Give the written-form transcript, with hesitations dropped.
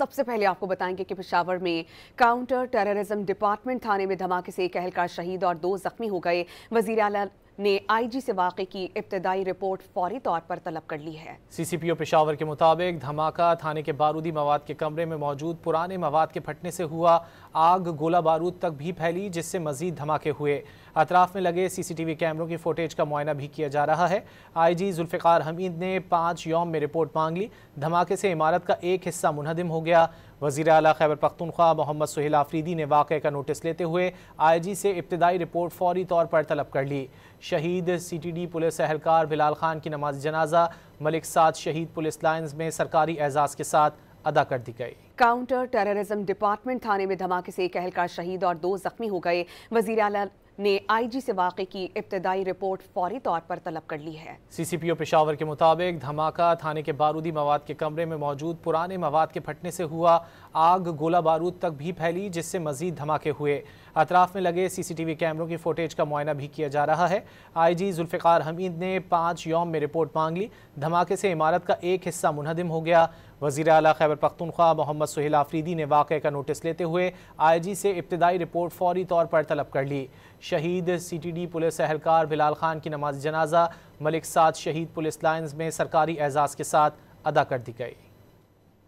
सबसे पहले आपको बताएंगे कि पेशावर में काउंटर टेररिज्म डिपार्टमेंट थाने में धमाके से एक अहलकार शहीद और 2 जख्मी हो गए। वजीर आला ने आईजी से वाक़े की इब्तदाई रिपोर्ट फौरी तौर पर तलब कर ली है। सीसीपीओ पेशावर के मुताबिक धमाका थाने के बारूदी मवाद के कमरे में मौजूद पुराने मवाद के फटने से हुआ। आग गोला बारूद तक भी फैली, जिससे मजीद धमाके हुए। अतराफ में लगे सीसीटीवी कैमरों की फुटेज का मुआयना भी किया जा रहा है। आईजी जुल्फ़िकार हमीद ने 5 यौम में रिपोर्ट मांग ली। धमाके से इमारत का एक हिस्सा मुनहदिम हो गया। वज़ीर आला खैबर पख्तूनख्वा मोहम्मद सुहेल आफरीदी ने वाक़े का नोटिस लेते हुए आईजी से इब्तदाई रिपोर्ट फौरी तौर पर तलब कर ली। शहीद सीटीडी पुलिस एहलकार बिलाल खान की नमाज जनाजा मलिक साद शहीद पुलिस लाइन्स में सरकारी एजाज़ के साथ अदा कर दी गई। काउंटर टेररिज्म डिपार्टमेंट थाने में धमाके से एक अहलकार शहीद और 2 जख्मी हो गए। वज़ीर आला ने आईजी से वाक़े की इब्तदाई रिपोर्ट फौरी तौर पर तलब कर ली है। सीसीपीओ पेशावर के मुताबिक धमाका थाने के बारूदी मवाद के कमरे में मौजूद पुराने मवाद के फटने से हुआ। आग गोला बारूद तक भी फैली, जिससे मजीद धमाके हुए। अतराफ में लगे सीसीटीवी कैमरों की फुटेज का मुआयना भी किया जा रहा है। आईजी जुल्फ़िकार हमीद ने 5 यौम में रिपोर्ट मांग ली। धमाके से इमारत का एक हिस्सा मुनहदिम हो गया। वज़ीर आला खैबर पख्तूनख्वा मोहम्मद सुहेल आफरीदी ने वाक़े का नोटिस लेते हुए आईजी से इब्तदाई रिपोर्ट फौरी तौर पर तलब कर ली। शहीद सीटीडी पुलिस एहलकार बिलाल खान की नमाज जनाजा मलिक साद शहीद पुलिस लाइन्स में सरकारी एजाज़ के साथ अदा कर दी गई।